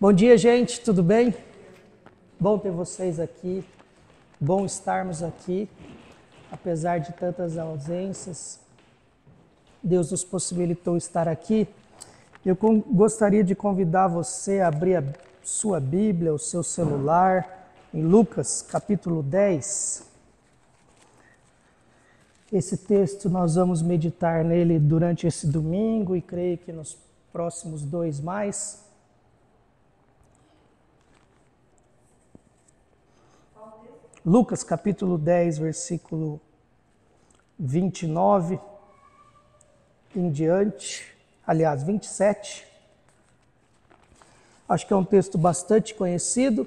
Bom dia, gente, tudo bem? Bom ter vocês aqui, bom estarmos aqui, apesar de tantas ausências. Deus nos possibilitou estar aqui. Eu gostaria de convidar você a abrir a sua Bíblia, o seu celular, em Lucas, capítulo 10. Esse texto nós vamos meditar nele durante esse domingo e creio que nos próximos 2 mais. Lucas capítulo 10, versículo 29 em diante, aliás, 27. Acho que é um texto bastante conhecido.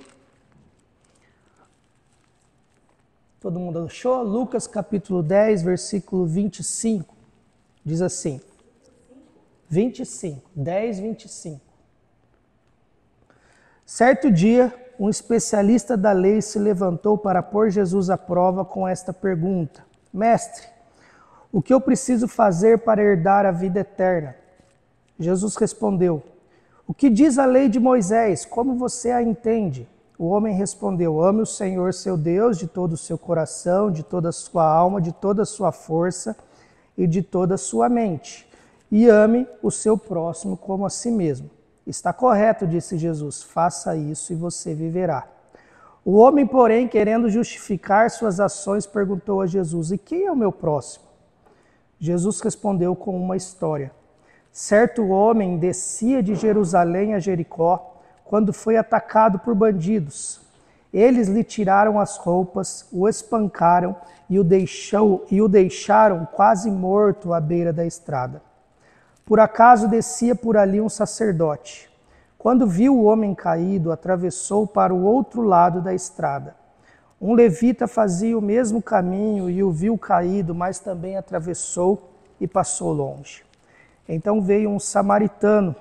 Todo mundo achou? Lucas capítulo 10, versículo 25. Diz assim. 25, 10, 25. Certo dia, um especialista da lei se levantou para pôr Jesus à prova com esta pergunta: Mestre, o que eu preciso fazer para herdar a vida eterna? Jesus respondeu: O que diz a lei de Moisés? Como você a entende? O homem respondeu: Ame o Senhor seu Deus de todo o seu coração, de toda a sua alma, de toda a sua força e de toda a sua mente. E ame o seu próximo como a si mesmo. Está correto, disse Jesus, faça isso e você viverá. O homem, porém, querendo justificar suas ações, perguntou a Jesus: E quem é o meu próximo? Jesus respondeu com uma história. Certo homem descia de Jerusalém a Jericó quando foi atacado por bandidos. Eles lhe tiraram as roupas, o espancaram e o deixaram quase morto à beira da estrada. Por acaso descia por ali um sacerdote. Quando viu o homem caído, atravessou para o outro lado da estrada. Um levita fazia o mesmo caminho e o viu caído, mas também atravessou e passou longe. Então veio um samaritano.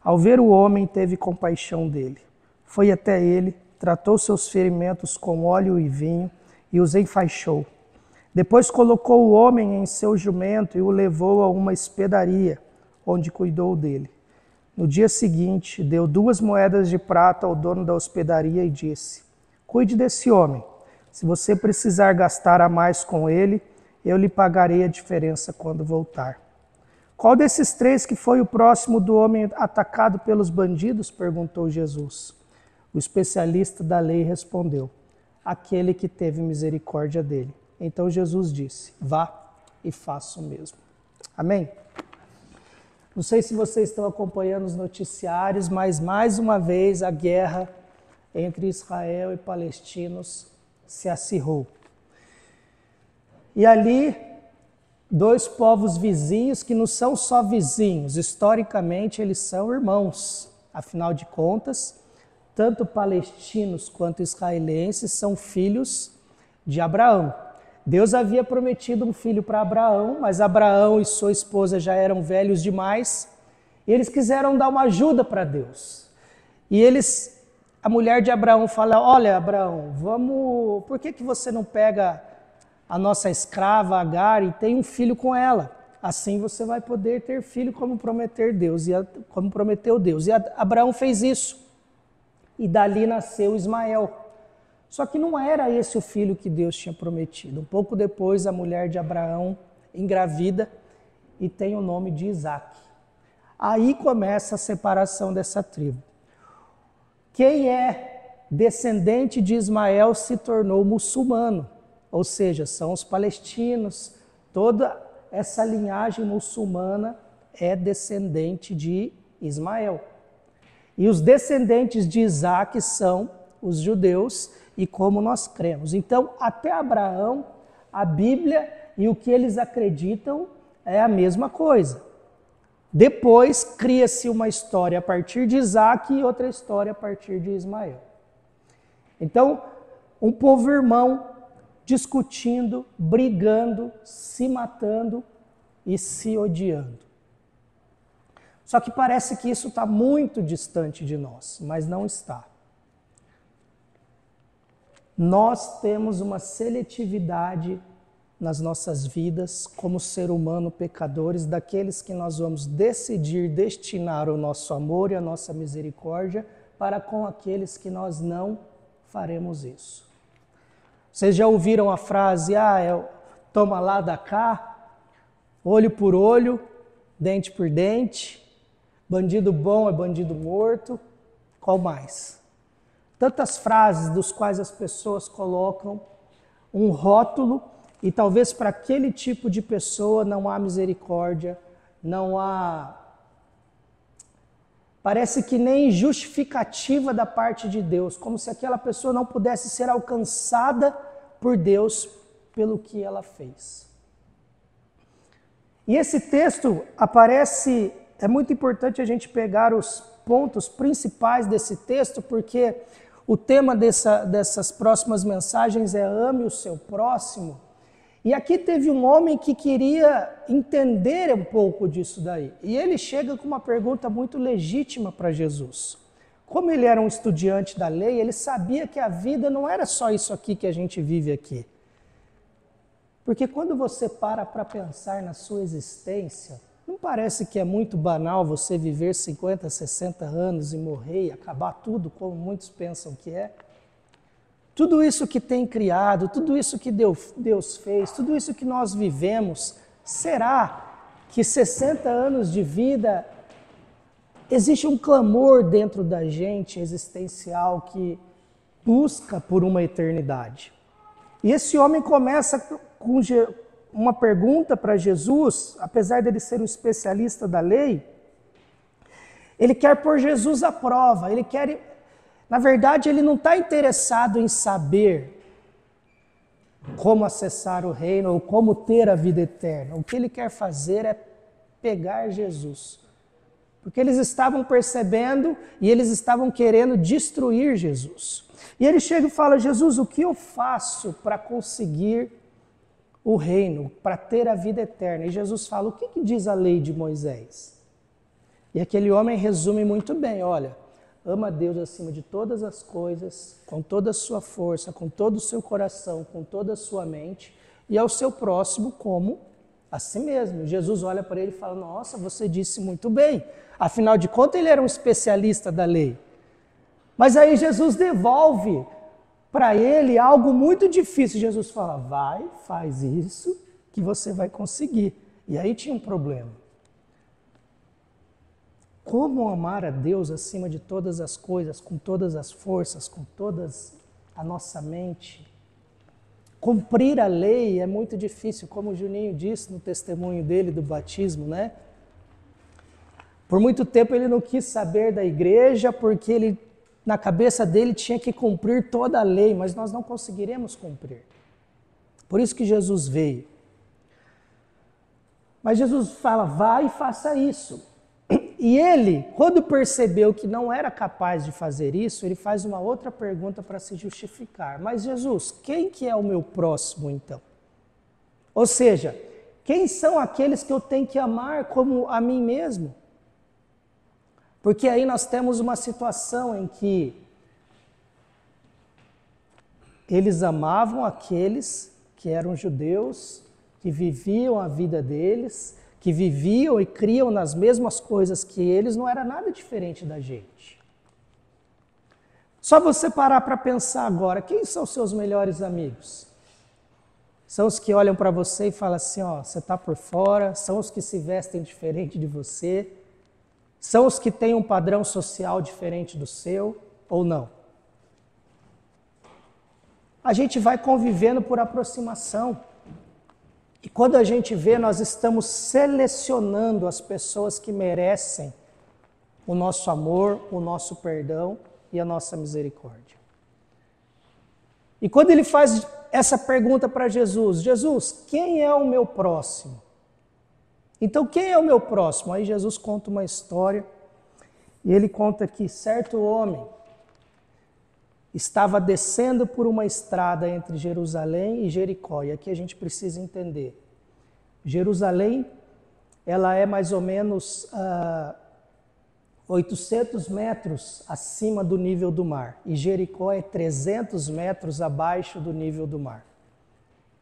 Ao ver o homem, teve compaixão dele. Foi até ele, tratou seus ferimentos com óleo e vinho e os enfaixou. Depois colocou o homem em seu jumento e o levou a uma hospedaria, onde cuidou dele. No dia seguinte, deu 2 moedas de prata ao dono da hospedaria e disse: Cuide desse homem. Se você precisar gastar a mais com ele, eu lhe pagarei a diferença quando voltar. Qual desses 3 que foi o próximo do homem atacado pelos bandidos? Perguntou Jesus. O especialista da lei respondeu: Aquele que teve misericórdia dele. Então Jesus disse: Vá e faça o mesmo. Amém? Não sei se vocês estão acompanhando os noticiários, mas mais uma vez a guerra entre Israel e palestinos se acirrou. E ali, 2 povos vizinhos que não são só vizinhos, historicamente eles são irmãos. Afinal de contas, tanto palestinos quanto israelenses são filhos de Abraão. Deus havia prometido um filho para Abraão, mas Abraão e sua esposa já eram velhos demais, e eles quiseram dar uma ajuda para Deus. E a mulher de Abraão fala: Olha, Abraão, por que você não pega a nossa escrava Agar e tem um filho com ela? Assim você vai poder ter filho como prometeu Deus. E Abraão fez isso. E dali nasceu Ismael. Só que não era esse o filho que Deus tinha prometido. Um pouco depois, a mulher de Abraão engravida e tem o nome de Isaac. Aí começa a separação dessa tribo. Quem é descendente de Ismael se tornou muçulmano, ou seja, são os palestinos. Toda essa linhagem muçulmana é descendente de Ismael. E os descendentes de Isaac são os judeus, e como nós cremos. Então, até Abraão, a Bíblia e o que eles acreditam é a mesma coisa. Depois, cria-se uma história a partir de Isaac e outra história a partir de Ismael. Então, um povo irmão discutindo, brigando, se matando e se odiando. Só que parece que isso está muito distante de nós, mas não está. Nós temos uma seletividade nas nossas vidas como ser humano pecadores, daqueles que nós vamos decidir destinar o nosso amor e a nossa misericórdia para com aqueles que nós não faremos isso. Vocês já ouviram a frase, toma lá da cá, olho por olho, dente por dente, bandido bom é bandido morto, qual mais? Tantas frases dos quais as pessoas colocam um rótulo e talvez para aquele tipo de pessoa não há misericórdia, não há... Parece que nem justificativa da parte de Deus, como se aquela pessoa não pudesse ser alcançada por Deus pelo que ela fez. E esse texto aparece, é muito importante a gente pegar os pontos principais desse texto, porque o tema dessas próximas mensagens é ame o seu próximo. E aqui teve um homem que queria entender um pouco disso daí. E ele chega com uma pergunta muito legítima para Jesus. Como ele era um estudante da lei, ele sabia que a vida não era só isso aqui que a gente vive aqui. Porque quando você para pensar na sua existência, não parece que é muito banal você viver 50, 60 anos e morrer e acabar tudo como muitos pensam que é? Tudo isso que tem criado, tudo isso que Deus fez, tudo isso que nós vivemos, será que 60 anos de vida, existe um clamor dentro da gente existencial que busca por uma eternidade? E esse homem começa com uma pergunta para Jesus, apesar dele ser um especialista da lei, ele quer pôr Jesus à prova, na verdade, ele não está interessado em saber como acessar o reino ou como ter a vida eterna. O que ele quer fazer é pegar Jesus. Porque eles estavam percebendo e eles estavam querendo destruir Jesus. E ele chega e fala, Jesus, o que eu faço para conseguir o reino, para ter a vida eterna? E Jesus fala, o que diz a lei de Moisés? E aquele homem resume muito bem, olha, ama a Deus acima de todas as coisas, com toda a sua força, com todo o seu coração, com toda a sua mente, e ao seu próximo como a si mesmo. Jesus olha para ele e fala, nossa, você disse muito bem. Afinal de contas, ele era um especialista da lei. Mas aí Jesus devolve para ele algo muito difícil. Jesus fala, vai, faz isso, que você vai conseguir. E aí tinha um problema. Como amar a Deus acima de todas as coisas, com todas as forças, com toda a nossa mente? Cumprir a lei é muito difícil, como o Juninho disse no testemunho dele do batismo, né? Por muito tempo ele não quis saber da igreja, porque ele, na cabeça dele, tinha que cumprir toda a lei, mas nós não conseguiremos cumprir. Por isso que Jesus veio. Mas Jesus fala, vai e faça isso. E ele, quando percebeu que não era capaz de fazer isso, ele faz uma outra pergunta para se justificar. Mas Jesus, quem que é o meu próximo então? Ou seja, quem são aqueles que eu tenho que amar como a mim mesmo? Porque aí nós temos uma situação em que eles amavam aqueles que eram judeus, que viviam a vida deles, que viviam e criam nas mesmas coisas que eles, não era nada diferente da gente. Só você parar para pensar agora, quem são os seus melhores amigos? São os que olham para você e falam assim, ó, você está por fora, são os que se vestem diferente de você, são os que têm um padrão social diferente do seu, ou não? A gente vai convivendo por aproximação. E quando a gente vê, nós estamos selecionando as pessoas que merecem o nosso amor, o nosso perdão e a nossa misericórdia. E quando ele faz essa pergunta para Jesus, Jesus, quem é o meu próximo? Então, quem é o meu próximo? Aí Jesus conta uma história e ele conta que certo homem estava descendo por uma estrada entre Jerusalém e Jericó. E aqui a gente precisa entender. Jerusalém, ela é mais ou menos 800 metros acima do nível do mar. E Jericó é 300 metros abaixo do nível do mar.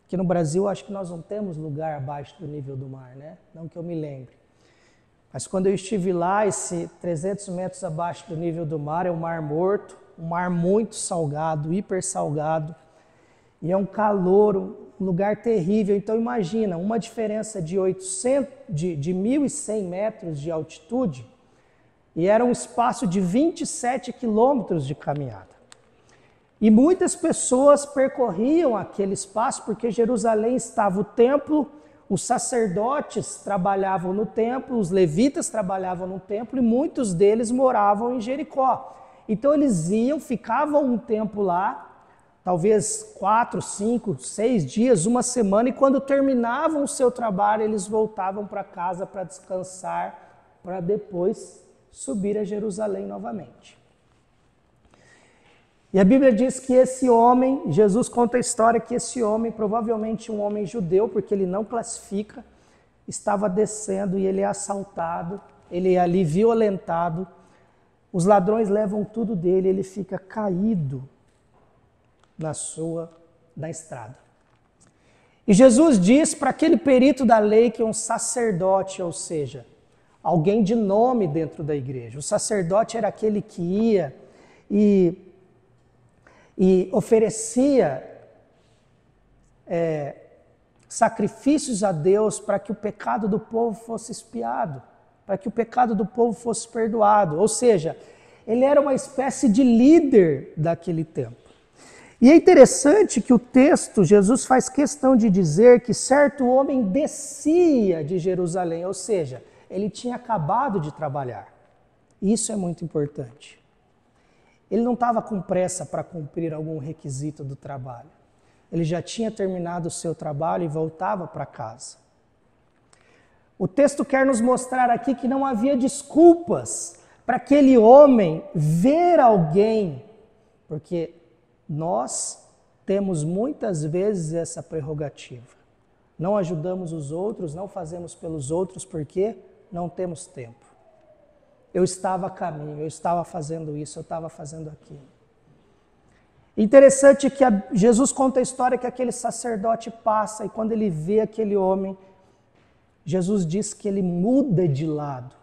Aqui no Brasil, acho que nós não temos lugar abaixo do nível do mar, né? Não que eu me lembre. Mas quando eu estive lá, esse 300 metros abaixo do nível do mar é o Mar Morto, um mar muito salgado, hiper salgado, e é um calor, um lugar terrível. Então imagina, uma diferença de 1.100 metros de altitude, e era um espaço de 27 quilômetros de caminhada. E muitas pessoas percorriam aquele espaço porque Jerusalém estava o templo, os sacerdotes trabalhavam no templo, os levitas trabalhavam no templo e muitos deles moravam em Jericó. Então eles iam, ficavam um tempo lá, talvez 4, 5, 6 dias, uma semana, e quando terminavam o seu trabalho, eles voltavam para casa para descansar, para depois subir a Jerusalém novamente. E a Bíblia diz que esse homem, Jesus conta a história que esse homem, provavelmente um homem judeu, porque ele não classifica, estava descendo e ele é assaltado, ele é ali violentado, os ladrões levam tudo dele, ele fica caído na estrada. E Jesus diz para aquele perito da lei, que é um sacerdote, ou seja, alguém de nome dentro da igreja. O sacerdote era aquele que ia e oferecia sacrifícios a Deus para que o pecado do povo fosse expiado, para que o pecado do povo fosse perdoado. Ou seja, ele era uma espécie de líder daquele tempo. E é interessante que o texto, Jesus faz questão de dizer que certo homem descia de Jerusalém, ou seja, ele tinha acabado de trabalhar. Isso é muito importante. Ele não estava com pressa para cumprir algum requisito do trabalho. Ele já tinha terminado o seu trabalho e voltava para casa. O texto quer nos mostrar aqui que não havia desculpas para aquele homem ver alguém, porque nós temos muitas vezes essa prerrogativa. Não ajudamos os outros, não fazemos pelos outros porque não temos tempo. Eu estava a caminho, eu estava fazendo isso, eu estava fazendo aquilo. Interessante que Jesus conta a história que aquele sacerdote passa e quando ele vê aquele homem, Jesus diz que ele muda de lado.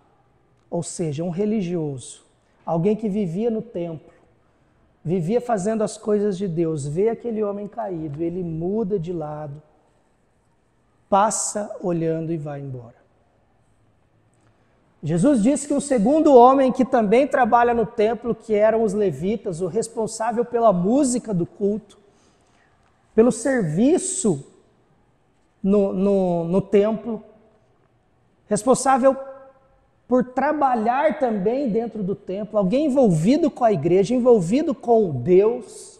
Ou seja, um religioso, alguém que vivia no templo, vivia fazendo as coisas de Deus, vê aquele homem caído, ele muda de lado, passa olhando e vai embora. Jesus disse que o segundo homem que também trabalha no templo, que eram os levitas, o responsável pela música do culto, pelo serviço no templo, responsável por trabalhar também dentro do templo, alguém envolvido com a igreja, envolvido com Deus,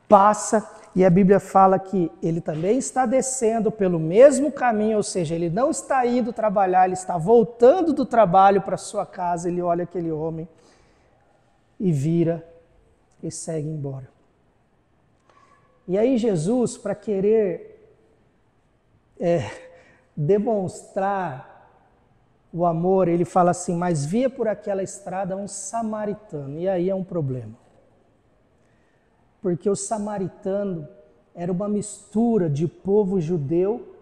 passa. E a Bíblia fala que ele também está descendo pelo mesmo caminho, ou seja, ele não está indo trabalhar, ele está voltando do trabalho para sua casa, ele olha aquele homem e vira e segue embora. E aí Jesus, para querer demonstrar o amor, ele fala assim, mas via por aquela estrada um samaritano, e aí é um problema. Porque o samaritano era uma mistura de povo judeu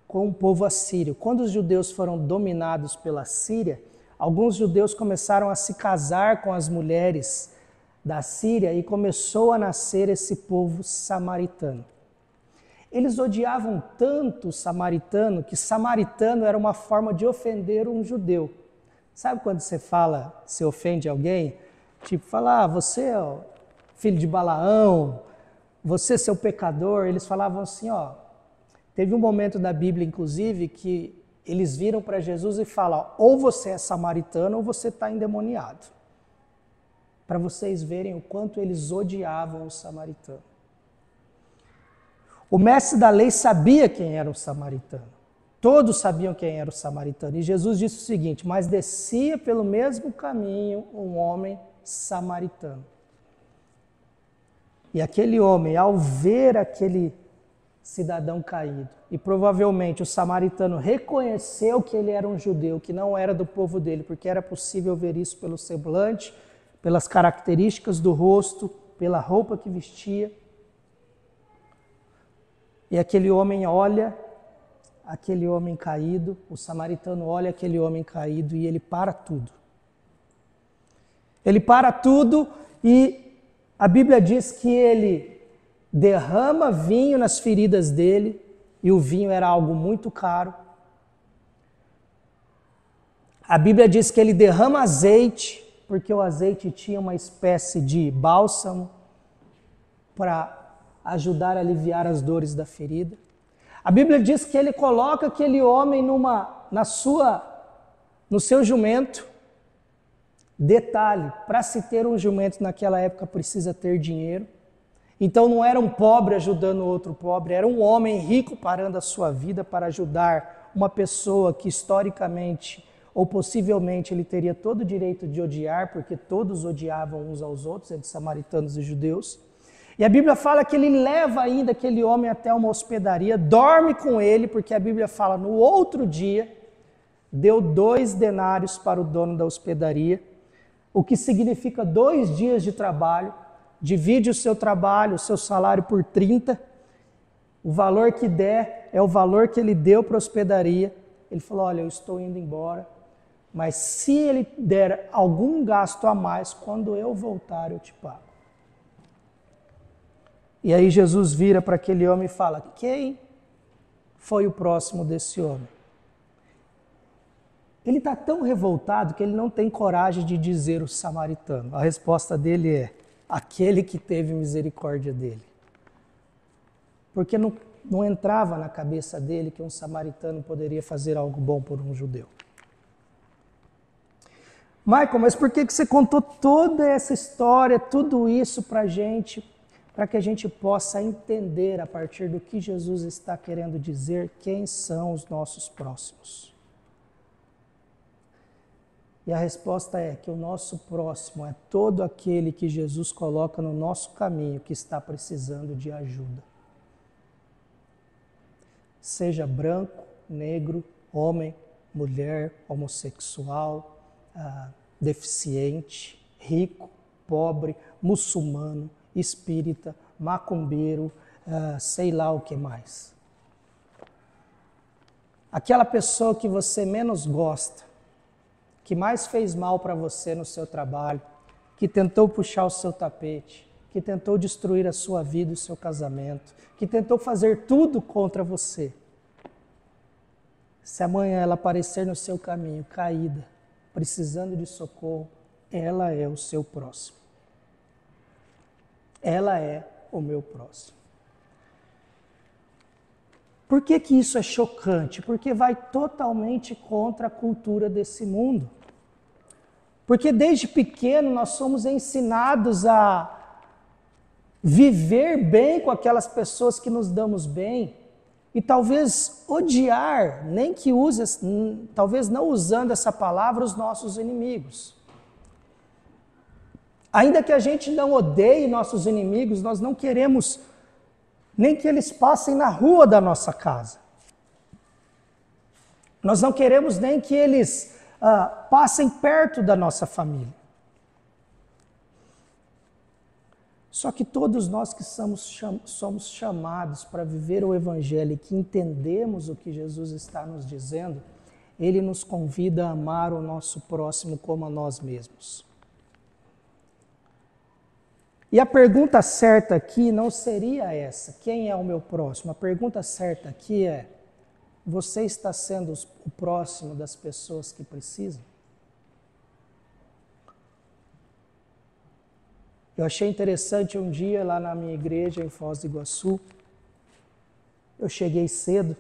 com o povo assírio. Quando os judeus foram dominados pela Síria, alguns judeus começaram a se casar com as mulheres da Síria e começou a nascer esse povo samaritano. Eles odiavam tanto o samaritano que samaritano era uma forma de ofender um judeu. Sabe quando você ofende alguém? Tipo, fala, você é filho de Balaão, você seu pecador. Eles falavam assim, teve um momento da Bíblia, inclusive, que eles viram para Jesus e falam, ou você é samaritano ou você está endemoniado. Para vocês verem o quanto eles odiavam o samaritano. O mestre da lei sabia quem era o samaritano. Todos sabiam quem era o samaritano. E Jesus disse o seguinte, mas descia pelo mesmo caminho um homem samaritano. E aquele homem, ao ver aquele cidadão caído, e provavelmente o samaritano reconheceu que ele era um judeu, que não era do povo dele, porque era possível ver isso pelo semblante, pelas características do rosto, pela roupa que vestia. E aquele homem olha aquele homem caído, o samaritano olha aquele homem caído e ele para tudo. Ele para tudo e a Bíblia diz que ele derrama vinho nas feridas dele, e o vinho era algo muito caro. A Bíblia diz que ele derrama azeite, porque o azeite tinha uma espécie de bálsamo para ajudar a aliviar as dores da ferida. A Bíblia diz que ele coloca aquele homem no seu jumento. Detalhe, para se ter um jumento naquela época precisa ter dinheiro. Então não era um pobre ajudando outro pobre, era um homem rico parando a sua vida para ajudar uma pessoa que historicamente ou possivelmente ele teria todo o direito de odiar, porque todos odiavam uns aos outros, entre samaritanos e judeus. E a Bíblia fala que ele leva ainda aquele homem até uma hospedaria, dorme com ele, porque a Bíblia fala, no outro dia, deu 2 denários para o dono da hospedaria, o que significa 2 dias de trabalho, divide o seu trabalho, o seu salário por 30, o valor que der é o valor que ele deu para a hospedaria. Ele falou, olha, eu estou indo embora, mas se ele der algum gasto a mais, quando eu voltar eu te pago. E aí Jesus vira para aquele homem e fala, quem foi o próximo desse homem? Ele está tão revoltado que ele não tem coragem de dizer o samaritano. A resposta dele é, aquele que teve misericórdia dele. Porque não entrava na cabeça dele que um samaritano poderia fazer algo bom por um judeu. Michael, mas por que você contou toda essa história, tudo isso para a gente? Para que a gente possa entender, a partir do que Jesus está querendo dizer, quem são os nossos próximos. E a resposta é que o nosso próximo é todo aquele que Jesus coloca no nosso caminho que está precisando de ajuda. Seja branco, negro, homem, mulher, homossexual, deficiente, rico, pobre, muçulmano, espírita, macumbeiro, sei lá o que mais. Aquela pessoa que você menos gosta, que mais fez mal para você no seu trabalho, que tentou puxar o seu tapete, que tentou destruir a sua vida e o seu casamento, que tentou fazer tudo contra você. Se amanhã ela aparecer no seu caminho, caída, precisando de socorro, ela é o seu próximo. Ela é o meu próximo. Por que que isso é chocante? Porque vai totalmente contra a cultura desse mundo. Porque desde pequeno nós somos ensinados a viver bem com aquelas pessoas que nos damos bem e talvez odiar, nem que use, talvez não usando essa palavra, os nossos inimigos. Ainda que a gente não odeie nossos inimigos, nós não queremos nem que eles passem na rua da nossa casa. Nós não queremos nem que eles passem perto da nossa família. Só que todos nós que somos chamados para viver o Evangelho e que entendemos o que Jesus está nos dizendo, Ele nos convida a amar o nosso próximo como a nós mesmos. E a pergunta certa aqui não seria essa, quem é o meu próximo? A pergunta certa aqui é, você está sendo o próximo das pessoas que precisam? Eu achei interessante um dia lá na minha igreja em Foz do Iguaçu, eu cheguei cedo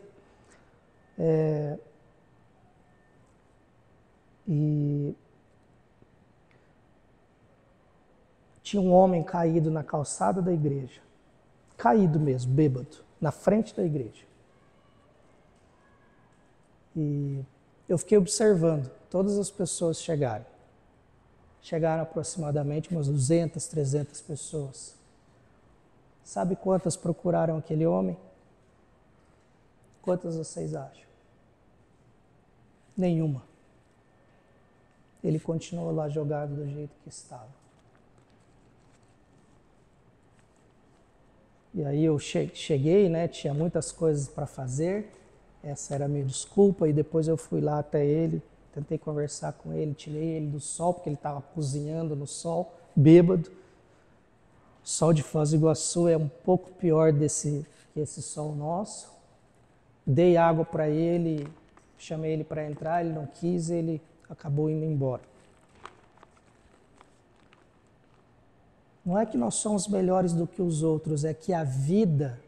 e tinha um homem caído na calçada da igreja, caído mesmo, bêbado, na frente da igreja. E eu fiquei observando, todas as pessoas chegaram. Chegaram aproximadamente umas 200, 300 pessoas. Sabe quantas procuraram aquele homem? Quantas vocês acham? Nenhuma. Ele continuou lá jogado do jeito que estava. E aí eu cheguei, né? Tinha muitas coisas para fazer. Essa era a minha desculpa, e depois eu fui lá até ele, tentei conversar com ele, tirei ele do sol, porque ele estava cozinhando no sol, bêbado. O sol de Foz do Iguaçu é um pouco pior que esse sol nosso. Dei água para ele, chamei ele para entrar, ele não quis, ele acabou indo embora. Não é que nós somos melhores do que os outros, é que a vida,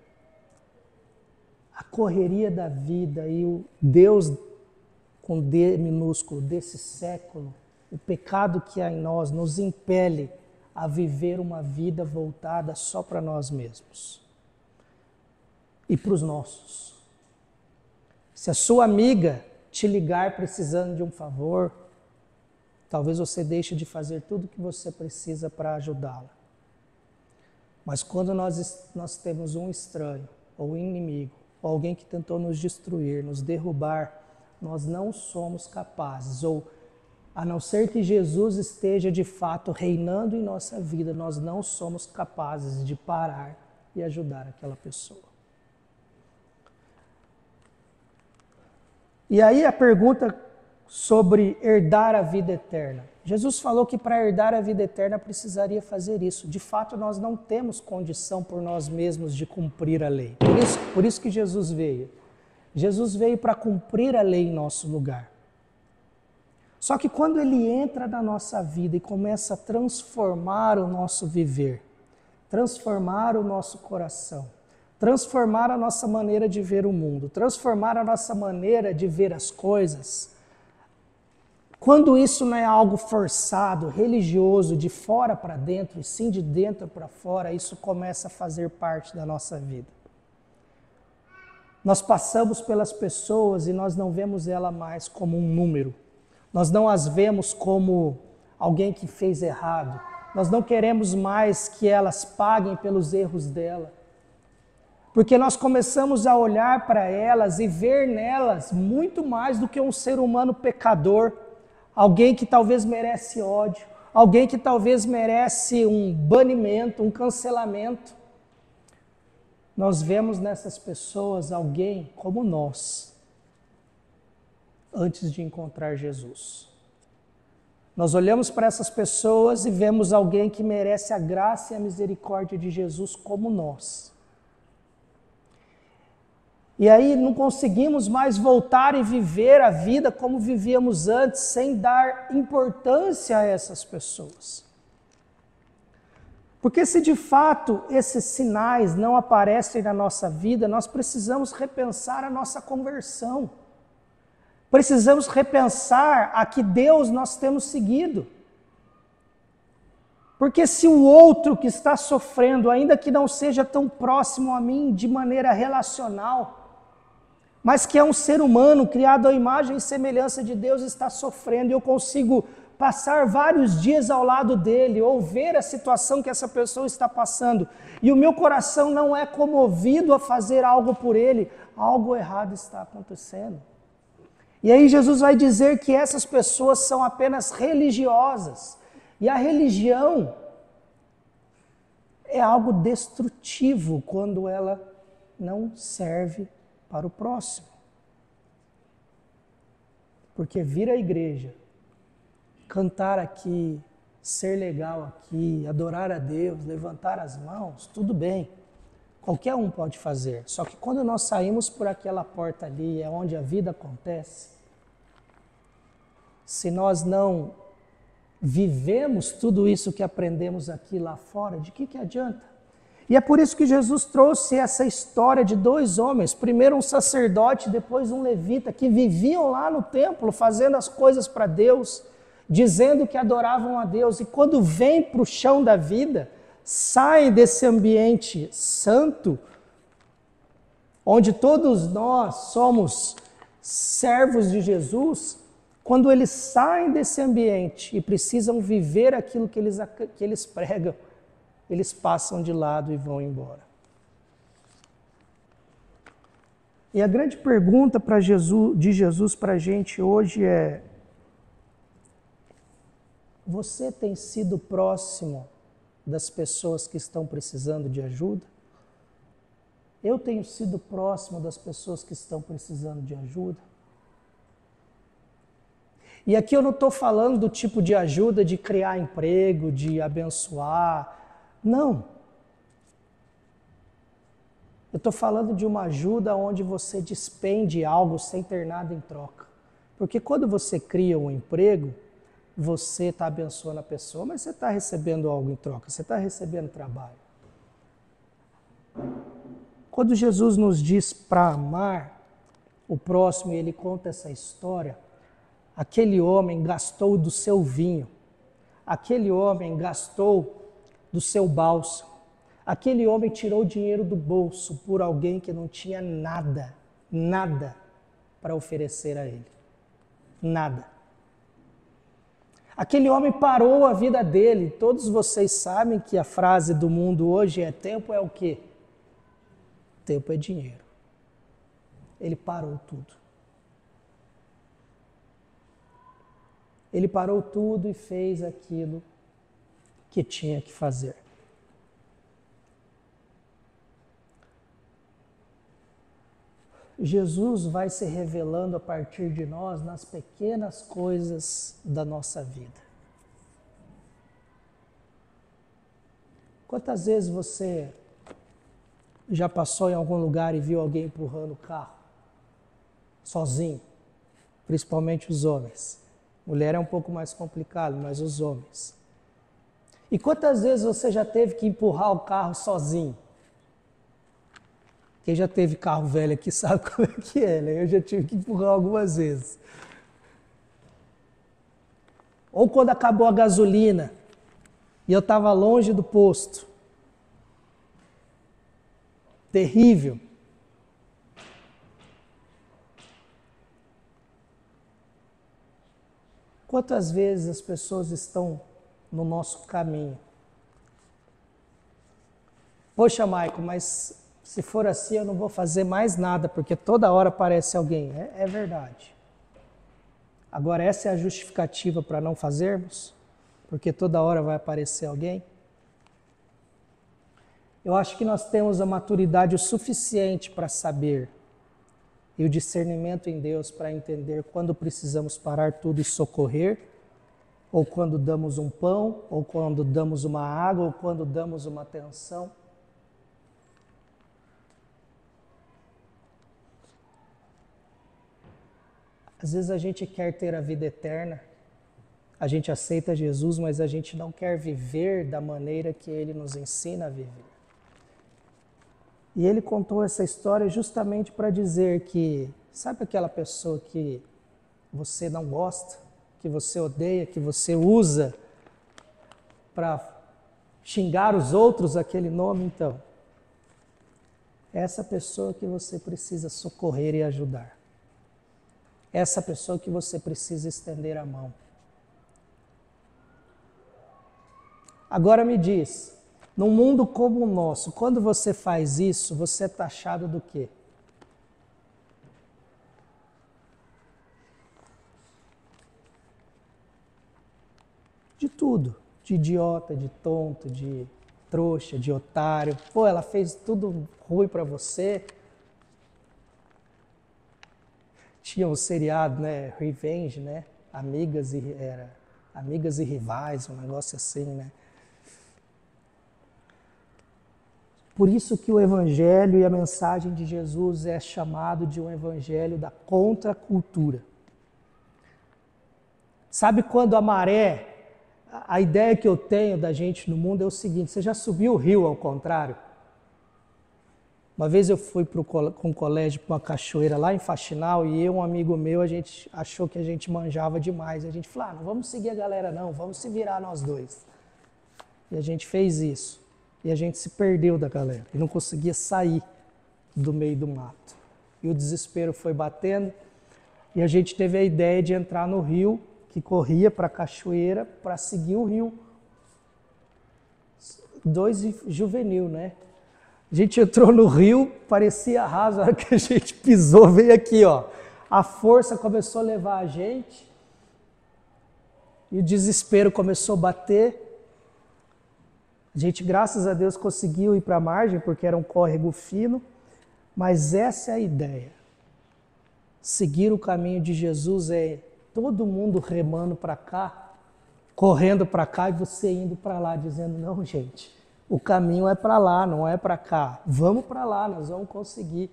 a correria da vida e o Deus com D minúsculo desse século, o pecado que há em nós nos impele a viver uma vida voltada só para nós mesmos e para os nossos. Se a sua amiga te ligar precisando de um favor, talvez você deixe de fazer tudo o que você precisa para ajudá-la. Mas quando nós temos um estranho, ou um inimigo, ou alguém que tentou nos destruir, nos derrubar, nós não somos capazes, ou a não ser que Jesus esteja de fato reinando em nossa vida, nós não somos capazes de parar e ajudar aquela pessoa. E aí a pergunta sobre herdar a vida eterna. Jesus falou que para herdar a vida eterna precisaria fazer isso. De fato, nós não temos condição por nós mesmos de cumprir a lei. Por isso que Jesus veio. Jesus veio para cumprir a lei em nosso lugar. Só que quando ele entra na nossa vida e começa a transformar o nosso viver, transformar o nosso coração, transformar a nossa maneira de ver o mundo, transformar a nossa maneira de ver as coisas, quando isso não é algo forçado, religioso, de fora para dentro, e sim de dentro para fora, isso começa a fazer parte da nossa vida. Nós passamos pelas pessoas e nós não vemos ela mais como um número. Nós não as vemos como alguém que fez errado. Nós não queremos mais que elas paguem pelos erros dela. Porque nós começamos a olhar para elas e ver nelas muito mais do que um ser humano pecador, alguém que talvez merece ódio, alguém que talvez merece um banimento, um cancelamento. Nós vemos nessas pessoas alguém como nós, antes de encontrar Jesus. Nós olhamos para essas pessoas e vemos alguém que merece a graça e a misericórdia de Jesus como nós. E aí não conseguimos mais voltar e viver a vida como vivíamos antes, sem dar importância a essas pessoas. Porque se de fato esses sinais não aparecem na nossa vida, nós precisamos repensar a nossa conversão. Precisamos repensar a que Deus nós temos seguido. Porque se o outro que está sofrendo, ainda que não seja tão próximo a mim de maneira relacional, mas que é um ser humano criado à imagem e semelhança de Deus, está sofrendo, e eu consigo passar vários dias ao lado dele, ou ver a situação que essa pessoa está passando, e o meu coração não é comovido a fazer algo por ele, algo errado está acontecendo. E aí Jesus vai dizer que essas pessoas são apenas religiosas, e a religião é algo destrutivo quando ela não serve para o próximo. Porque vir à igreja, cantar aqui, ser legal aqui, adorar a Deus, levantar as mãos, tudo bem. Qualquer um pode fazer. Só que quando nós saímos por aquela porta ali, é onde a vida acontece, se nós não vivemos tudo isso que aprendemos aqui lá fora, de que adianta? E é por isso que Jesus trouxe essa história de dois homens, primeiro um sacerdote, depois um levita, que viviam lá no templo fazendo as coisas para Deus, dizendo que adoravam a Deus, e quando vêm para o chão da vida, saem desse ambiente santo, onde todos nós somos servos de Jesus. Quando eles saem desse ambiente e precisam viver aquilo que eles pregam, eles passam de lado e vão embora. E a grande pergunta de Jesus para a gente hoje é: você tem sido próximo das pessoas que estão precisando de ajuda? Eu tenho sido próximo das pessoas que estão precisando de ajuda? E aqui eu não estou falando do tipo de ajuda de criar emprego, de abençoar. Não. Eu estou falando de uma ajuda onde você despende algo sem ter nada em troca. Porque quando você cria um emprego, você está abençoando a pessoa, mas você está recebendo algo em troca, você está recebendo trabalho. Quando Jesus nos diz para amar o próximo e ele conta essa história, aquele homem gastou do seu vinho, aquele homem gastou do seu bálsamo, aquele homem tirou dinheiro do bolso por alguém que não tinha nada, nada para oferecer a ele. Nada. Aquele homem parou a vida dele. Todos vocês sabem que a frase do mundo hoje é: tempo é o quê? Tempo é dinheiro. Ele parou tudo. Ele parou tudo e fez aquilo que tinha que fazer. Jesus vai se revelando a partir de nós nas pequenas coisas da nossa vida. Quantas vezes você já passou em algum lugar e viu alguém empurrando o carro? Sozinho, principalmente os homens. Mulher é um pouco mais complicado, mas os homens. E quantas vezes você já teve que empurrar o carro sozinho? Quem já teve carro velho aqui sabe como é que é, né? Eu já tive que empurrar algumas vezes. Ou quando acabou a gasolina e eu estava longe do posto. Terrível. Quantas vezes as pessoas estão no nosso caminho? Poxa, Maico, mas se for assim eu não vou fazer mais nada, porque toda hora aparece alguém. É verdade. Agora, essa é a justificativa para não fazermos? Porque toda hora vai aparecer alguém? Eu acho que nós temos a maturidade o suficiente para saber e o discernimento em Deus para entender quando precisamos parar tudo e socorrer, ou quando damos um pão, ou quando damos uma água, ou quando damos uma atenção. Às vezes a gente quer ter a vida eterna, a gente aceita Jesus, mas a gente não quer viver da maneira que Ele nos ensina a viver. E ele contou essa história justamente para dizer que, sabe aquela pessoa que você não gosta, que você odeia, que você usa para xingar os outros aquele nome? Então, é essa pessoa que você precisa socorrer e ajudar. É essa pessoa que você precisa estender a mão. Agora me diz, num mundo como o nosso, quando você faz isso, você é taxado do quê? De tudo. De idiota, de tonto, de trouxa, de otário. Pô, ela fez tudo ruim pra você. Tinha um seriado, né? Revenge, né? Amigas e rivais, um negócio assim, né? Por isso que o Evangelho e a mensagem de Jesus é chamado de um Evangelho da contracultura. Sabe quando a maré, a ideia que eu tenho da gente no mundo é o seguinte: você já subiu o rio ao contrário? Uma vez eu fui com um colégio para uma cachoeira lá em Faxinal e um amigo meu, a gente achou que a gente manjava demais. A gente falou, não vamos seguir a galera não, vamos se virar nós dois. E a gente fez isso. E a gente se perdeu da galera e não conseguia sair do meio do mato. E o desespero foi batendo e a gente teve a ideia de entrar no rio que corria para a cachoeira para seguir o rio. Dois juvenil, né? A gente entrou no rio, parecia raso, a hora que a gente pisou, veio aqui, ó. A força começou a levar a gente e o desespero começou a bater. A gente, graças a Deus, conseguiu ir para a margem, porque era um córrego fino, Mas essa é a ideia. Seguir o caminho de Jesus é todo mundo remando para cá, correndo para cá e você indo para lá, dizendo, não, gente, o caminho é para lá, não é para cá. Vamos para lá, nós vamos conseguir.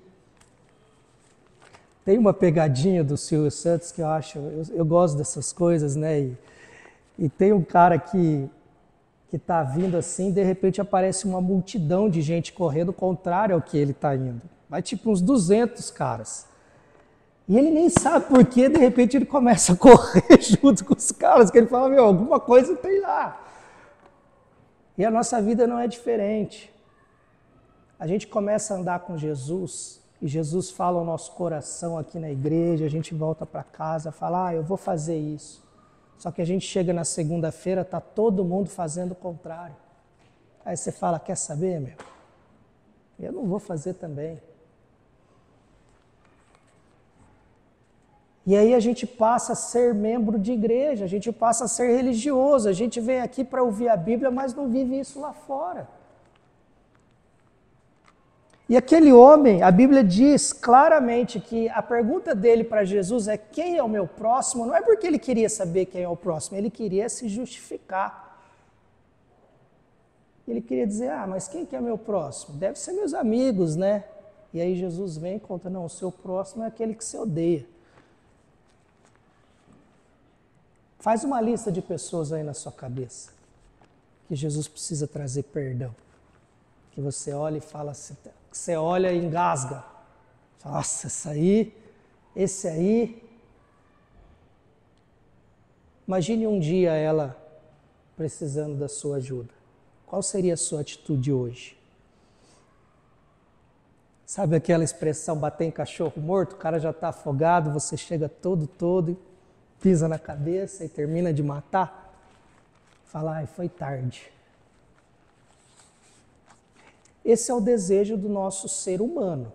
Tem uma pegadinha do Silvio Santos que eu acho, eu gosto dessas coisas, né? E tem um cara que está vindo assim, de repente aparece uma multidão de gente correndo contrário ao que ele está indo. Vai tipo uns 200 caras. E ele nem sabe por que, de repente ele começa a correr junto com os caras, que ele fala, meu, alguma coisa tem lá. E a nossa vida não é diferente. A gente começa a andar com Jesus, e Jesus fala ao nosso coração aqui na igreja, a gente volta para casa, fala, eu vou fazer isso. Só que a gente chega na segunda-feira, está todo mundo fazendo o contrário. Aí você fala, quer saber, meu? Eu não vou fazer também. E aí a gente passa a ser membro de igreja, a gente passa a ser religioso, a gente vem aqui para ouvir a Bíblia, mas não vive isso lá fora. E aquele homem, a Bíblia diz claramente que a pergunta dele para Jesus é quem é o meu próximo, não é porque ele queria saber quem é o próximo, ele queria se justificar. Ele queria dizer, mas quem que é meu próximo? Deve ser meus amigos, né? E aí Jesus vem e conta, não, o seu próximo é aquele que você odeia. Faz uma lista de pessoas aí na sua cabeça que Jesus precisa trazer perdão. Que você olha e fala assim, você olha e engasga. Nossa, esse aí. Imagine um dia ela precisando da sua ajuda. Qual seria a sua atitude hoje? Sabe aquela expressão, bater em cachorro morto? O cara já está afogado, você chega todo, pisa na cabeça e termina de matar? Fala, foi tarde. Esse é o desejo do nosso ser humano,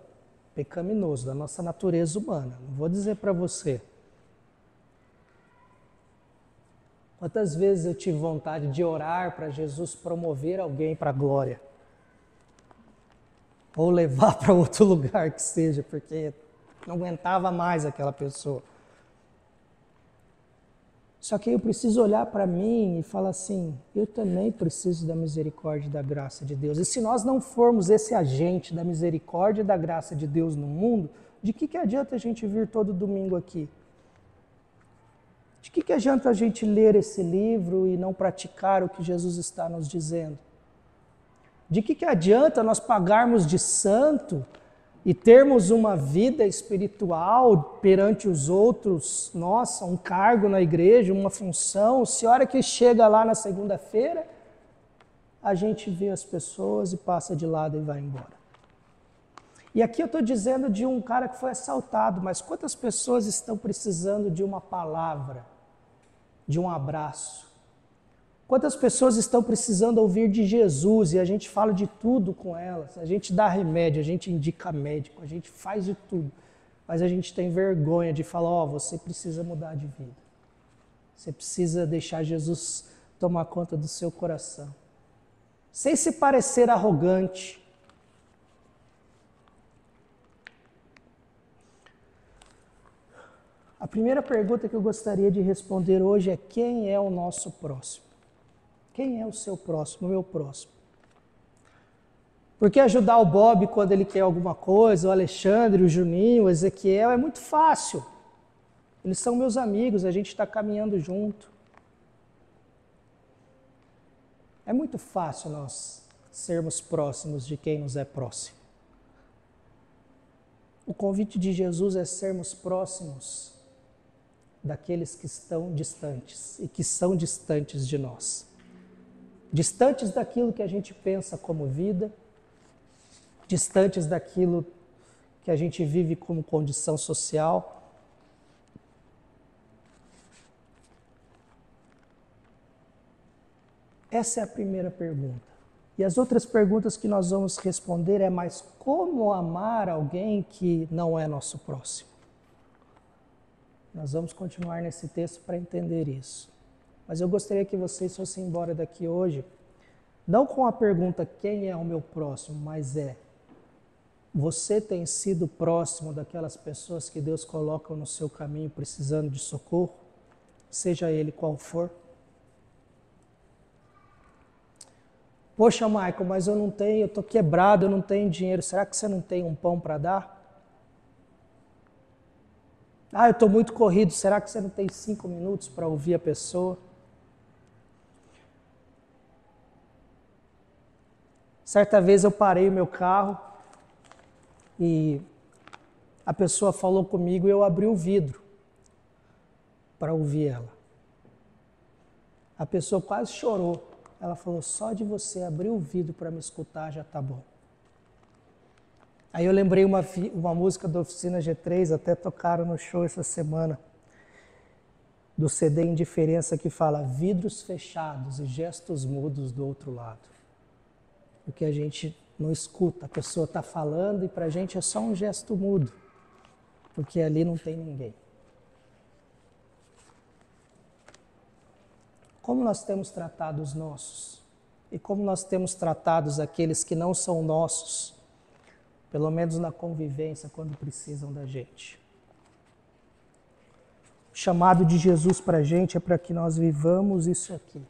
pecaminoso, da nossa natureza humana. Não vou dizer para você. Quantas vezes eu tive vontade de orar para Jesus promover alguém para a glória? Ou levar para outro lugar que seja, porque não aguentava mais aquela pessoa. Só que eu preciso olhar para mim e falar assim, eu também preciso da misericórdia e da graça de Deus. E se nós não formos esse agente da misericórdia e da graça de Deus no mundo, de que adianta a gente vir todo domingo aqui? De que adianta a gente ler esse livro e não praticar o que Jesus está nos dizendo? De que adianta nós pagarmos de santo e termos uma vida espiritual perante os outros, nossa, um cargo na igreja, uma função, se a hora que chega lá na segunda-feira, a gente vê as pessoas e passa de lado e vai embora. E aqui eu estou dizendo de um cara que foi assaltado, mas quantas pessoas estão precisando de uma palavra, de um abraço? Quantas pessoas estão precisando ouvir de Jesus e a gente fala de tudo com elas, a gente dá remédio, a gente indica médico, a gente faz de tudo, mas a gente tem vergonha de falar, você precisa mudar de vida, você precisa deixar Jesus tomar conta do seu coração, sem se parecer arrogante. A primeira pergunta que eu gostaria de responder hoje é quem é o nosso próximo? Quem é o seu próximo, o meu próximo? Porque ajudar o Bob quando ele quer alguma coisa, o Alexandre, o Juninho, o Ezequiel, é muito fácil. Eles são meus amigos, a gente está caminhando junto. É muito fácil nós sermos próximos de quem nos é próximo. O convite de Jesus é sermos próximos daqueles que estão distantes e que são distantes de nós. Distantes daquilo que a gente pensa como vida, distantes daquilo que a gente vive como condição social. Essa é a primeira pergunta. E as outras perguntas que nós vamos responder é, mas como amar alguém que não é nosso próximo? Nós vamos continuar nesse texto para entender isso. Mas eu gostaria que vocês fossem embora daqui hoje, não com a pergunta quem é o meu próximo, mas Você tem sido próximo daquelas pessoas que Deus coloca no seu caminho precisando de socorro, seja ele qual for? Poxa, Michael, mas eu não tenho, eu estou quebrado, eu não tenho dinheiro. Será que você não tem um pão para dar? Ah, eu estou muito corrido. Será que você não tem 5 minutos para ouvir a pessoa? Certa vez eu parei o meu carro e a pessoa falou comigo e eu abri o vidro para ouvir ela. A pessoa quase chorou. Ela falou, só de você abrir o vidro para me escutar já tá bom. Aí eu lembrei uma música da Oficina G3, até tocaram no show essa semana, do CD Indiferença, que fala vidros fechados e gestos mudos do outro lado. Porque a gente não escuta, a pessoa está falando e para a gente é só um gesto mudo, porque ali não tem ninguém. Como nós temos tratado os nossos? E como nós temos tratado aqueles que não são nossos, pelo menos na convivência, quando precisam da gente? O chamado de Jesus para a gente é para que nós vivamos isso aqui.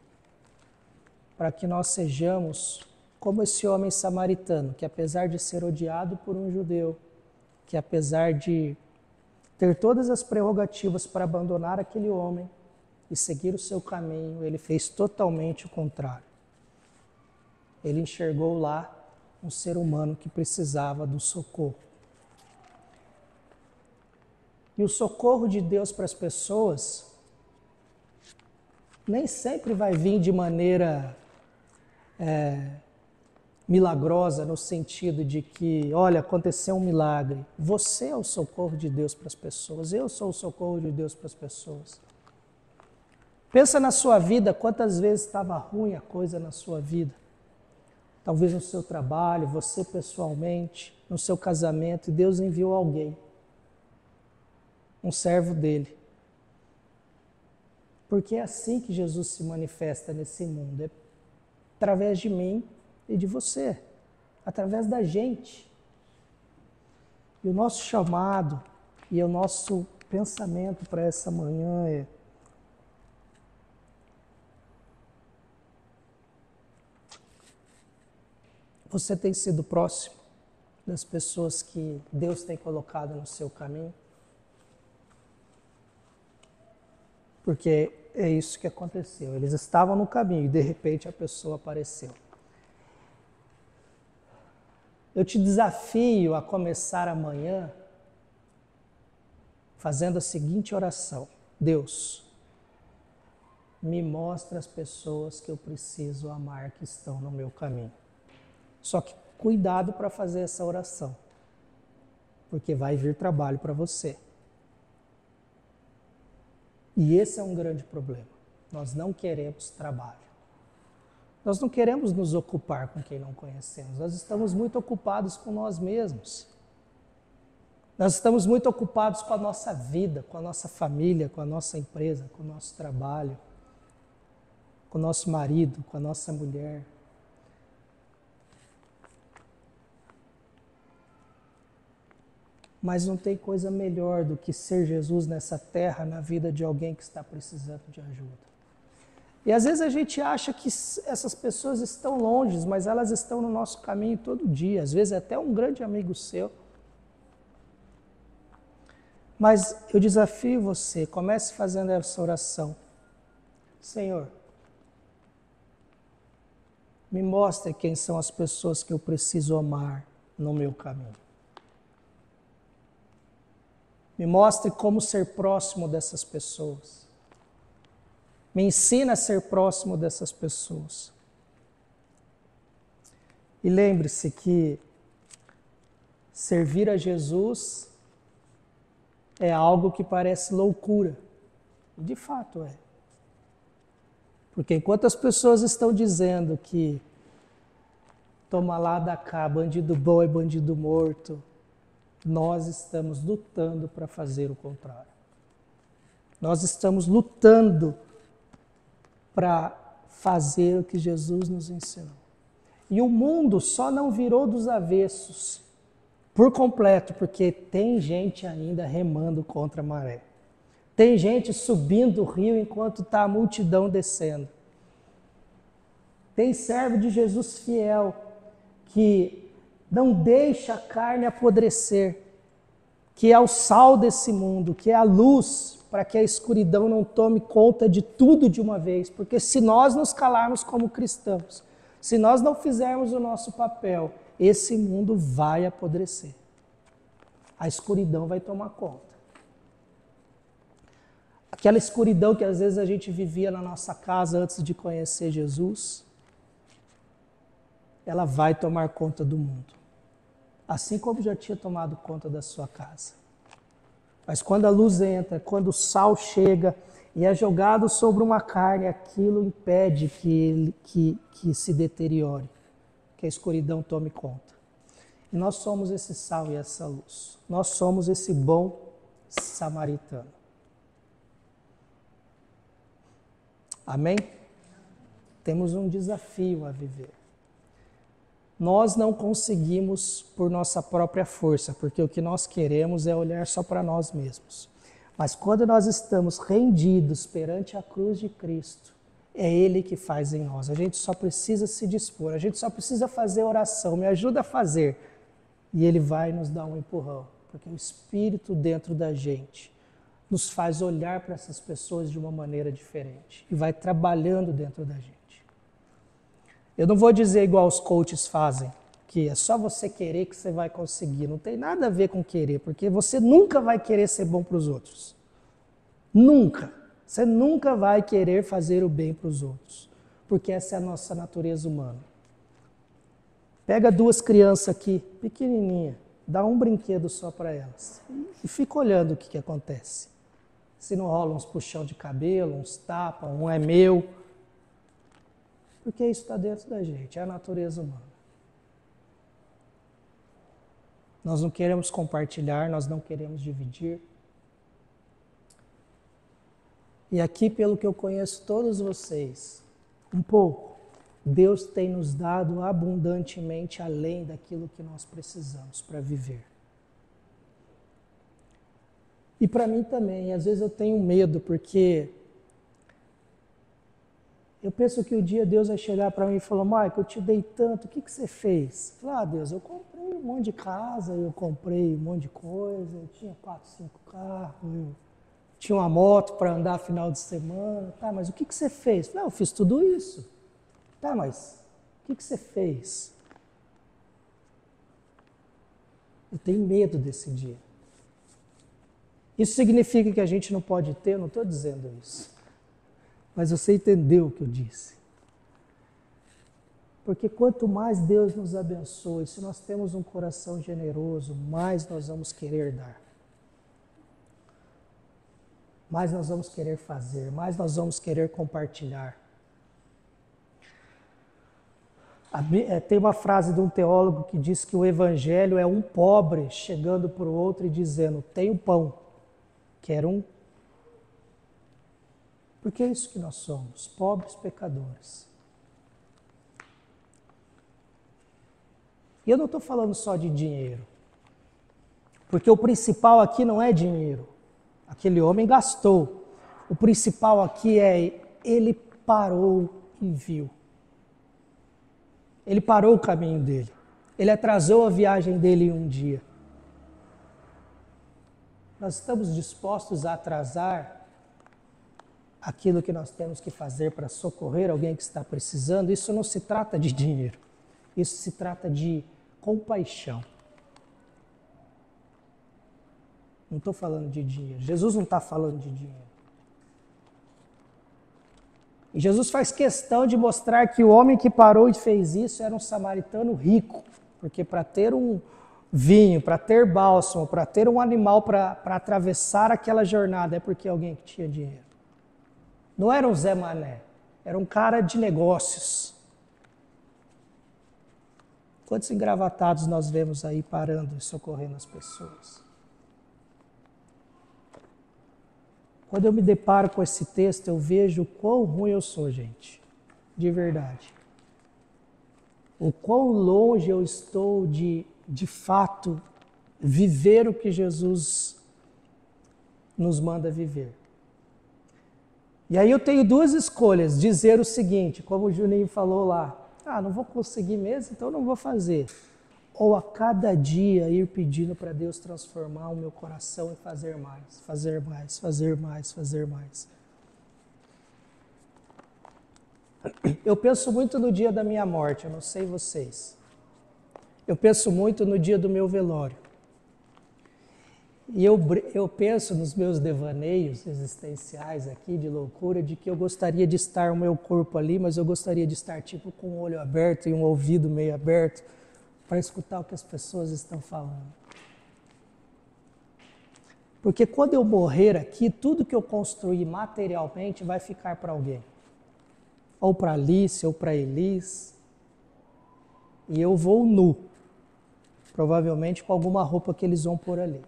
Para que nós sejamos como esse homem samaritano, que apesar de ser odiado por um judeu, que apesar de ter todas as prerrogativas para abandonar aquele homem, e seguir o seu caminho, ele fez totalmente o contrário. Ele enxergou lá um ser humano que precisava do socorro. E o socorro de Deus para as pessoas nem sempre vai vir de maneira milagrosa, no sentido de que, olha, aconteceu um milagre. Você é o socorro de Deus para as pessoas, eu sou o socorro de Deus para as pessoas. Pensa na sua vida, quantas vezes estava ruim a coisa na sua vida. Talvez no seu trabalho, você pessoalmente, no seu casamento, e Deus enviou alguém, um servo dele. Porque é assim que Jesus se manifesta nesse mundo, é através de mim e de você, através da gente. E o nosso chamado e o nosso pensamento para essa manhã é: você tem sido próximo das pessoas que Deus tem colocado no seu caminho? Porque é isso que aconteceu. Eles estavam no caminho e de repente a pessoa apareceu. Eu te desafio a começar amanhã fazendo a seguinte oração: Deus, me mostra as pessoas que eu preciso amar que estão no meu caminho. Só que cuidado para fazer essa oração, porque vai vir trabalho para você. E esse é um grande problema. Nós não queremos trabalho. Nós não queremos nos ocupar com quem não conhecemos. Nós estamos muito ocupados com nós mesmos. Nós estamos muito ocupados com a nossa vida, com a nossa família, com a nossa empresa, com o nosso trabalho, com o nosso marido, com a nossa mulher. Mas não tem coisa melhor do que ser Jesus nessa terra, na vida de alguém que está precisando de ajuda. E às vezes a gente acha que essas pessoas estão longe, mas elas estão no nosso caminho todo dia. Às vezes é até um grande amigo seu. Mas eu desafio você, comece fazendo essa oração. Senhor, me mostre quem são as pessoas que eu preciso amar no meu caminho. Me mostre como ser próximo dessas pessoas. Me ensina a ser próximo dessas pessoas. E lembre-se que servir a Jesus é algo que parece loucura. E de fato é. Porque enquanto as pessoas estão dizendo que toma lá da cá, bandido bom é bandido morto, nós estamos lutando para fazer o contrário. Nós estamos lutando para fazer o que Jesus nos ensinou. E o mundo só não virou dos avessos por completo, porque tem gente ainda remando contra a maré. Tem gente subindo o rio enquanto está a multidão descendo. Tem servo de Jesus fiel que não deixa a carne apodrecer, que é o sal desse mundo, que é a luz, para que a escuridão não tome conta de tudo de uma vez. Porque se nós nos calarmos como cristãos, se nós não fizermos o nosso papel, esse mundo vai apodrecer. A escuridão vai tomar conta. Aquela escuridão que às vezes a gente vivia na nossa casa antes de conhecer Jesus, ela vai tomar conta do mundo. Assim como já tinha tomado conta da sua casa. Mas quando a luz entra, quando o sal chega e é jogado sobre uma carne, aquilo impede que se deteriore, que a escuridão tome conta. E nós somos esse sal e essa luz. Nós somos esse bom samaritano. Amém? Temos um desafio a viver. Nós não conseguimos por nossa própria força, porque o que nós queremos é olhar só para nós mesmos. Mas quando nós estamos rendidos perante a cruz de Cristo, é Ele que faz em nós. A gente só precisa se dispor, a gente só precisa fazer oração, me ajuda a fazer. E Ele vai nos dar um empurrão, porque o Espírito dentro da gente nos faz olhar para essas pessoas de uma maneira diferente e vai trabalhando dentro da gente. Eu não vou dizer igual os coaches fazem, que é só você querer que você vai conseguir. Não tem nada a ver com querer, porque você nunca vai querer ser bom para os outros. Nunca. Você nunca vai querer fazer o bem para os outros, porque essa é a nossa natureza humana. Pega duas crianças aqui, pequenininha, dá um brinquedo só para elas e fica olhando o que acontece. Se não rola uns puxão de cabelo, uns tapas, um é meu. Porque isso está dentro da gente, é a natureza humana. Nós não queremos compartilhar, nós não queremos dividir. E aqui, pelo que eu conheço todos vocês, um pouco, Deus tem nos dado abundantemente além daquilo que nós precisamos para viver. E para mim também, às vezes eu tenho medo, porque eu penso que o dia Deus vai chegar para mim e falar: Michael, eu te dei tanto, o que você fez? Eu falo: Deus, eu comprei um monte de casa, eu comprei um monte de coisa, eu tinha 4, 5 carros, eu tinha uma moto para andar final de semana. Tá, mas o que você fez? Eu falei: eu fiz tudo isso. Tá, mas o que você fez? Eu tenho medo desse dia. Isso significa que a gente não pode ter? Eu não estou dizendo isso. Mas você entendeu o que eu disse. Porque quanto mais Deus nos abençoe, se nós temos um coração generoso, mais nós vamos querer dar. Mais nós vamos querer fazer, mais nós vamos querer compartilhar. Tem uma frase de um teólogo que diz que o evangelho é um pobre chegando para o outro e dizendo: tenho pão, quero um. Porque é isso que nós somos, pobres pecadores. E eu não estou falando só de dinheiro, porque o principal aqui não é dinheiro. Aquele homem gastou. O principal aqui é ele parou e viu. Ele parou o caminho dele. Ele atrasou a viagem dele em um dia. Nós estamos dispostos a atrasar aquilo que nós temos que fazer para socorrer alguém que está precisando? Isso não se trata de dinheiro. Isso se trata de compaixão. Não estou falando de dinheiro. Jesus não está falando de dinheiro. E Jesus faz questão de mostrar que o homem que parou e fez isso era um samaritano rico. Porque para ter um vinho, para ter bálsamo, para ter um animal para atravessar aquela jornada, é porque alguém que tinha dinheiro. Não era um Zé Mané, era um cara de negócios. Quantos engravatados nós vemos aí parando e socorrendo as pessoas? Quando eu me deparo com esse texto, eu vejo o quão ruim eu sou, gente. De verdade. O quão longe eu estou de fato, viver o que Jesus nos manda viver. E aí eu tenho duas escolhas, dizer o seguinte, como o Juninho falou lá, não vou conseguir mesmo, então não vou fazer. Ou a cada dia ir pedindo para Deus transformar o meu coração e fazer mais, fazer mais, fazer mais, fazer mais. Eu penso muito no dia da minha morte, eu não sei vocês. Eu penso muito no dia do meu velório. E eu penso nos meus devaneios existenciais aqui, de loucura, de que eu gostaria de estar o meu corpo ali, mas eu gostaria de estar tipo com o olho aberto e um ouvido meio aberto, para escutar o que as pessoas estão falando. Porque quando eu morrer aqui, tudo que eu construí materialmente vai ficar para alguém. Ou para Alice, ou para Elis. E eu vou nu. Provavelmente com alguma roupa que eles vão pôr ali.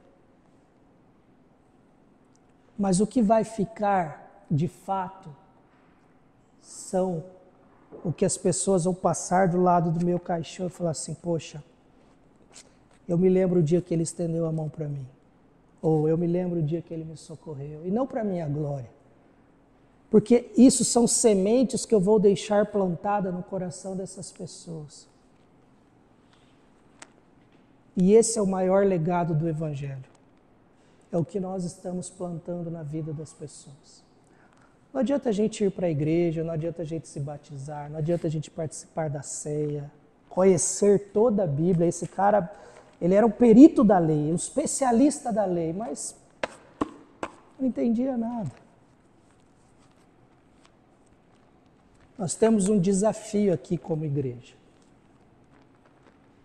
Mas o que vai ficar, de fato, são o que as pessoas vão passar do lado do meu caixão e falar assim, poxa, eu me lembro o dia que ele estendeu a mão para mim. Ou eu me lembro o dia que ele me socorreu. E não para minha glória. Porque isso são sementes que eu vou deixar plantada no coração dessas pessoas. E esse é o maior legado do Evangelho. É o que nós estamos plantando na vida das pessoas. Não adianta a gente ir para a igreja, não adianta a gente se batizar, não adianta a gente participar da ceia, conhecer toda a Bíblia. Esse cara, ele era um perito da lei, um especialista da lei, mas não entendia nada. Nós temos um desafio aqui como igreja.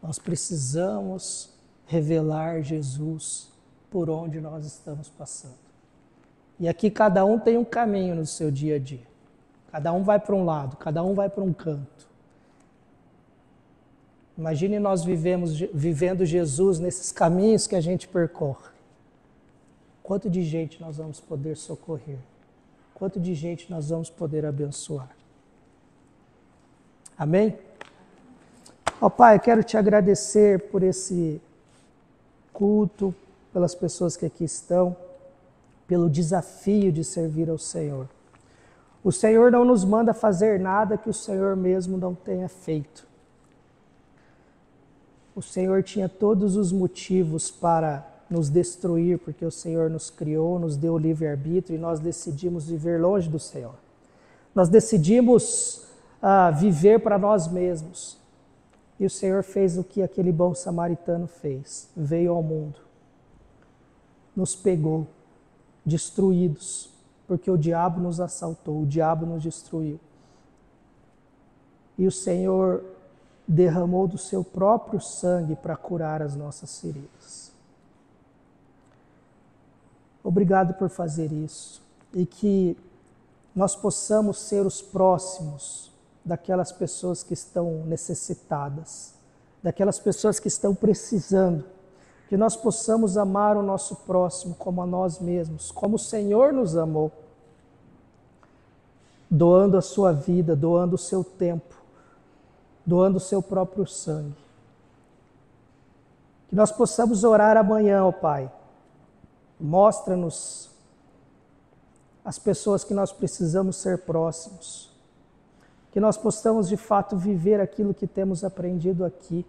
Nós precisamos revelar Jesus por onde nós estamos passando. E aqui cada um tem um caminho no seu dia a dia. Cada um vai para um lado, cada um vai para um canto. Imagine nós vivendo Jesus nesses caminhos que a gente percorre. Quanto de gente nós vamos poder socorrer? Quanto de gente nós vamos poder abençoar? Amém? Ó Pai, eu quero te agradecer por esse culto, pelas pessoas que aqui estão, pelo desafio de servir ao Senhor. O Senhor não nos manda fazer nada que o Senhor mesmo não tenha feito. O Senhor tinha todos os motivos para nos destruir, porque o Senhor nos criou, nos deu o livre-arbítrio e nós decidimos viver longe do Senhor. Nós decidimos viver para nós mesmos. E o Senhor fez o que aquele bom samaritano fez. Veio ao mundo. Nos pegou, destruídos, porque o diabo nos assaltou, o diabo nos destruiu. E o Senhor derramou do seu próprio sangue para curar as nossas feridas. Obrigado por fazer isso e que nós possamos ser os próximos daquelas pessoas que estão necessitadas, daquelas pessoas que estão precisando, que nós possamos amar o nosso próximo como a nós mesmos, como o Senhor nos amou, doando a sua vida, doando o seu tempo, doando o seu próprio sangue. Que nós possamos orar amanhã, ó Pai. Mostra-nos as pessoas que nós precisamos ser próximos. Que nós possamos de fato viver aquilo que temos aprendido aqui.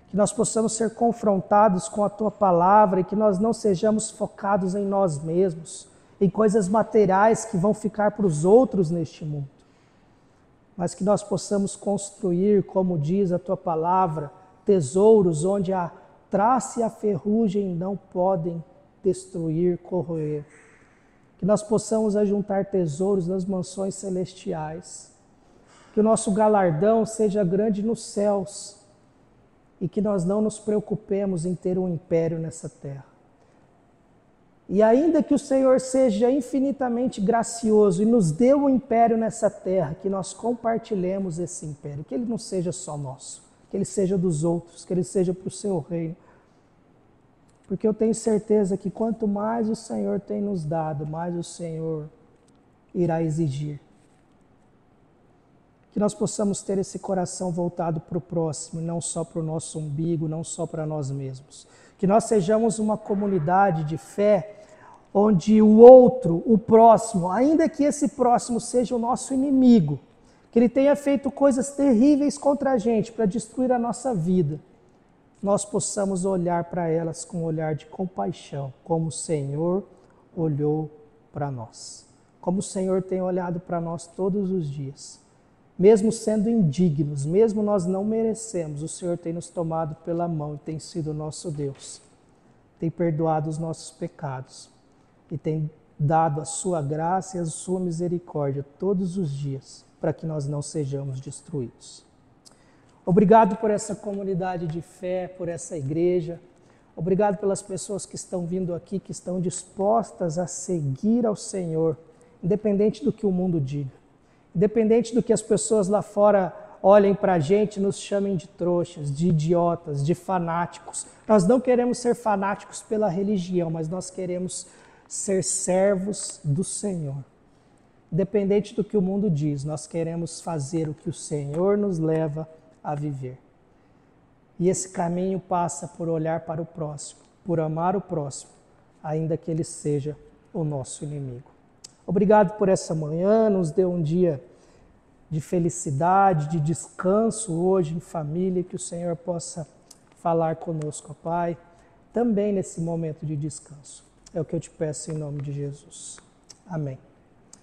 Que nós possamos ser confrontados com a Tua Palavra e que nós não sejamos focados em nós mesmos, em coisas materiais que vão ficar para os outros neste mundo. Mas que nós possamos construir, como diz a Tua Palavra, tesouros onde a traça e a ferrugem não podem destruir, corroer. Que nós possamos ajuntar tesouros nas mansões celestiais. Que o nosso galardão seja grande nos céus e que nós não nos preocupemos em ter um império nessa terra. E ainda que o Senhor seja infinitamente gracioso e nos dê um império nessa terra, que nós compartilhemos esse império, que ele não seja só nosso, que ele seja dos outros, que ele seja para o seu reino. Porque eu tenho certeza que quanto mais o Senhor tem nos dado, mais o Senhor irá exigir. Que nós possamos ter esse coração voltado para o próximo, não só para o nosso umbigo, não só para nós mesmos. Que nós sejamos uma comunidade de fé onde o outro, o próximo, ainda que esse próximo seja o nosso inimigo, que ele tenha feito coisas terríveis contra a gente para destruir a nossa vida, nós possamos olhar para elas com um olhar de compaixão, como o Senhor olhou para nós. Como o Senhor tem olhado para nós todos os dias. Mesmo sendo indignos, mesmo nós não merecemos, o Senhor tem nos tomado pela mão e tem sido nosso Deus. Tem perdoado os nossos pecados e tem dado a sua graça e a sua misericórdia todos os dias para que nós não sejamos destruídos. Obrigado por essa comunidade de fé, por essa igreja. Obrigado pelas pessoas que estão vindo aqui, que estão dispostas a seguir ao Senhor, independente do que o mundo diga. Independente do que as pessoas lá fora olhem para a gente e nos chamem de trouxas, de idiotas, de fanáticos. Nós não queremos ser fanáticos pela religião, mas nós queremos ser servos do Senhor. Independente do que o mundo diz, nós queremos fazer o que o Senhor nos leva a viver. E esse caminho passa por olhar para o próximo, por amar o próximo, ainda que ele seja o nosso inimigo. Obrigado por essa manhã, nos deu um dia de felicidade, de descanso hoje em família, que o Senhor possa falar conosco, Pai, também nesse momento de descanso. É o que eu te peço em nome de Jesus. Amém.